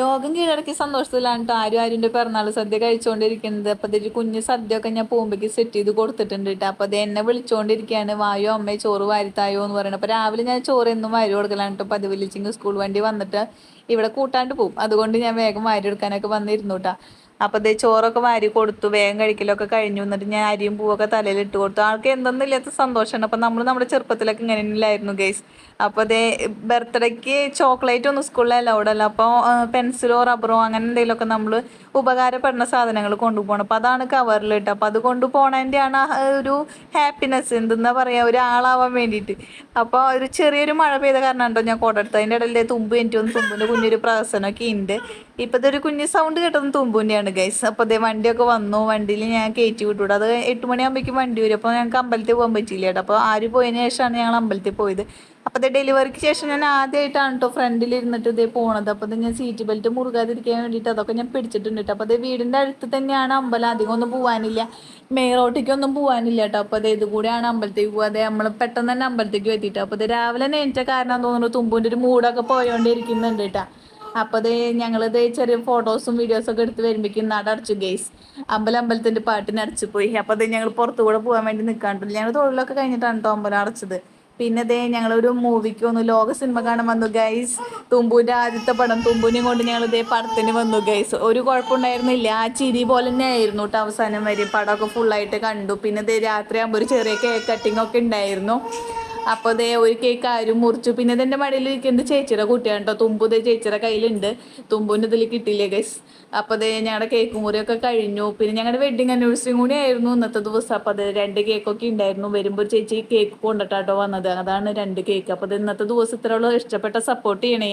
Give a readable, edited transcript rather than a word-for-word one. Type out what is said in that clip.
ലോകം കീഴടക്കിയ സന്തോഷത്തിലാണ് ട്ടോ ആരും പിറന്നാൾ സദ്യ കഴിച്ചുകൊണ്ടിരിക്കുന്നത്. അപ്പൊ ഇതൊരു കുഞ്ഞ് സദ്യ ഒക്കെ ഞാൻ പോകുമ്പേക്ക് സെറ്റ് ചെയ്ത് കൊടുത്തിട്ടുണ്ട് കേട്ടോ. അപ്പൊ അത് എന്നെ വിളിച്ചുകൊണ്ടിരിക്കുകയാണ്, വായോ അമ്മേ ചോറ് വാരിത്തായോ എന്ന് പറയുന്നത്. അപ്പൊ രാവിലെ ഞാൻ ചോറ് എന്നും വാരി കൊടുക്കലാണ് കേട്ടോ പതിവിലിച്ചിങ്. സ്കൂൾ വണ്ടി വന്നിട്ട് ഇവിടെ കൂട്ടാണ്ട് പോകും, അതുകൊണ്ട് ഞാൻ വേഗം വാരി എടുക്കാനൊക്കെ വന്നിരുന്നു കേട്ടോ. അപ്പൊ ദേ ചോറൊക്കെ വാരി കൊടുത്തു, വേഗം കഴിക്കലൊക്കെ കഴിഞ്ഞു. എന്നിട്ട് ഞാൻ അരിയും പൂവൊക്കെ തലയിൽ ഇട്ട് കൊടുത്തു. ആൾക്ക് എന്തെന്നില്ലാത്ത സന്തോഷമാണ്. അപ്പൊ നമ്മുടെ ചെറുപ്പത്തിലൊക്കെ ഇങ്ങനെയില്ലായിരുന്നു ഗൈസ്. അപ്പോൾ അതേ ബർത്ത്ഡേക്ക് ചോക്ലേറ്റ് ഒന്നും സ്കൂളിൽ അലൗഡ് അല്ല. അപ്പോൾ പെൻസിലോ റബ്ബറോ അങ്ങനെ എന്തെങ്കിലുമൊക്കെ നമ്മൾ ഉപകാരപ്പെടുന്ന സാധനങ്ങൾ കൊണ്ടുപോകണം. അപ്പോൾ അതാണ് കവറിലിട്ട്. അപ്പോൾ അത് കൊണ്ടുപോകണതിൻ്റെയാണ് ഒരു ഹാപ്പിനെസ്, എന്തെന്നാ പറയുക, ഒരാളാവാൻ വേണ്ടിയിട്ട്. അപ്പോൾ ഒരു ചെറിയൊരു മഴ പെയ്ത കാരണം കേട്ടോ ഞാൻ കൊടെടുത്ത്. അതിൻ്റെ ഇടയിലെ തുമ്പ് എനിക്ക് ഒന്ന് തുമ്പിൻ്റെ കുഞ്ഞൊരു പ്രസനമൊക്കെ ഉണ്ട്. ഇപ്പോഴത്തെ ഒരു കുഞ്ഞ് സൗണ്ട് കേട്ടത് തുമ്പൂൻ്റെയാണ് ഗൈസ്. അപ്പോൾ അതേ വണ്ടിയൊക്കെ വന്നു, വണ്ടിയിൽ ഞാൻ കയറ്റി വിട്ടുവിടും. അത് 8 മണിയാകുമ്പോഴേക്കും വണ്ടി വരും. അപ്പോൾ ഞങ്ങൾക്ക് അമ്പലത്തിൽ പോകാൻ പറ്റിയില്ല കേട്ടോ. അപ്പോൾ ആര് പോയതിന് ശേഷമാണ് ഞങ്ങൾ അമ്പലത്തിൽ പോയത്. അപ്പോൾ ഇത് ഡെലിവറിക്ക് ശേഷം ഞാൻ ആദ്യമായിട്ടാണ് കേട്ടോ ഫ്രണ്ടിൽ ഇരുന്നിട്ട് ഇതേ പോണത്. അപ്പോൾ ഇത് ഞാൻ സീറ്റ് ബെൽറ്റ് മുറുകാതിരിക്കാൻ വേണ്ടിയിട്ട് അതൊക്കെ ഞാൻ പിടിച്ചിട്ടുണ്ട് കേട്ടോ. അപ്പോൾ അത് വീടിൻ്റെ അടുത്ത് തന്നെയാണ് അമ്പലം, അധികം ഒന്നും പോകാനില്ല, മെയിൻ റോട്ടിലേക്കൊന്നും പോകാനില്ല കേട്ടോ. അപ്പോൾ അത് ഇതുകൂടെയാണ് അമ്പലത്തേക്ക് പോകുക. അതെ നമ്മൾ പെട്ടെന്ന് തന്നെ അമ്പലത്തേക്ക് എത്തിയിട്ട്. അപ്പോൾ ഇത് രാവിലെ നേരിട്ട കാരണം തോന്നുന്നു തുമ്പൂൻ്റെ ഒരു മൂടൊക്കെ പോയോണ്ടിരിക്കുന്നുണ്ട് കേട്ടോ. അപ്പോൾ അത് ഞങ്ങളിത് ചെറിയ ഫോട്ടോസും വീഡിയോസൊക്കെ എടുത്ത് വരുമ്പോഴേക്കും നട അടച്ചു ഗെയ്സ്. അമ്പലത്തിൻ്റെ പാട്ടിന് അടച്ചു പോയി. അപ്പോൾ അത് ഞങ്ങൾ പുറത്തു കൂടെ പോകാൻ വേണ്ടി നിൽക്കാണ്ടില്ല. ഞങ്ങൾ തൊഴിലൊക്കെ കഴിഞ്ഞിട്ടാണ് കേട്ടോ അമ്പലം അടച്ചത്. പിന്നെ ദേ ഞങ്ങളൊരു മൂവിക്ക് വന്നു, ലോക സിനിമ കാണാൻ വന്നു ഗൈസ്. തുമ്പൂൻ്റെ ആദ്യത്തെ പടം, തുമ്പൂനെയും കൊണ്ട് ഞങ്ങൾ ഇതേ പടത്തിന് വന്നു ഗൈസ്. ഒരു കുഴപ്പമുണ്ടായിരുന്നില്ല, ആ ചിരി പോലെ തന്നെ ആയിരുന്നു കേട്ടോ അവസാനം വരെ. പടമൊക്കെ ഫുള്ളായിട്ട് കണ്ടു. പിന്നെ ദേ രാത്രിയാകുമ്പോൾ ഒരു ചെറിയ കേക്ക് കട്ടിങ് ഒക്കെ ഉണ്ടായിരുന്നു. അപ്പോൾ ദേ ഒരു കേക്ക് ആരും മുറിച്ചു. പിന്നെ ഇതെൻ്റെ മടിയിൽ ഇരിക്കുന്നത് ചേച്ചിയുടെ കുട്ടിയാണ് കേട്ടോ. തുമ്പു ദേ ചേച്ചിയുടെ കയ്യിലുണ്ട്, തുമ്പൂൻ്റെ ഇതിൽ കിട്ടിയില്ലേ ഗൈസ്. അപ്പോൾ ദേ ഞങ്ങളുടെ കേക്ക് മുറിയൊക്കെ കഴിഞ്ഞു. പിന്നെ ഞങ്ങളുടെ വെഡിങ് ആനിവേഴ്സറിയും കൂടി ആയിരുന്നു ഇന്നത്തെ ദിവസം. അപ്പോൾ അത് 2 കേക്കൊക്കെ ഉണ്ടായിരുന്നു. വരുമ്പോൾ ചേച്ചി കേക്ക് കൊണ്ടിട്ടാട്ടോ വന്നത്, അതാണ് 2 കേക്ക്. അപ്പോൾ ഇത് ഇന്നത്തെ ദിവസം ഇത്രയുള്ളൂ. ഇഷ്ടപ്പെട്ട സപ്പോർട്ട് ചെയ്യണേ.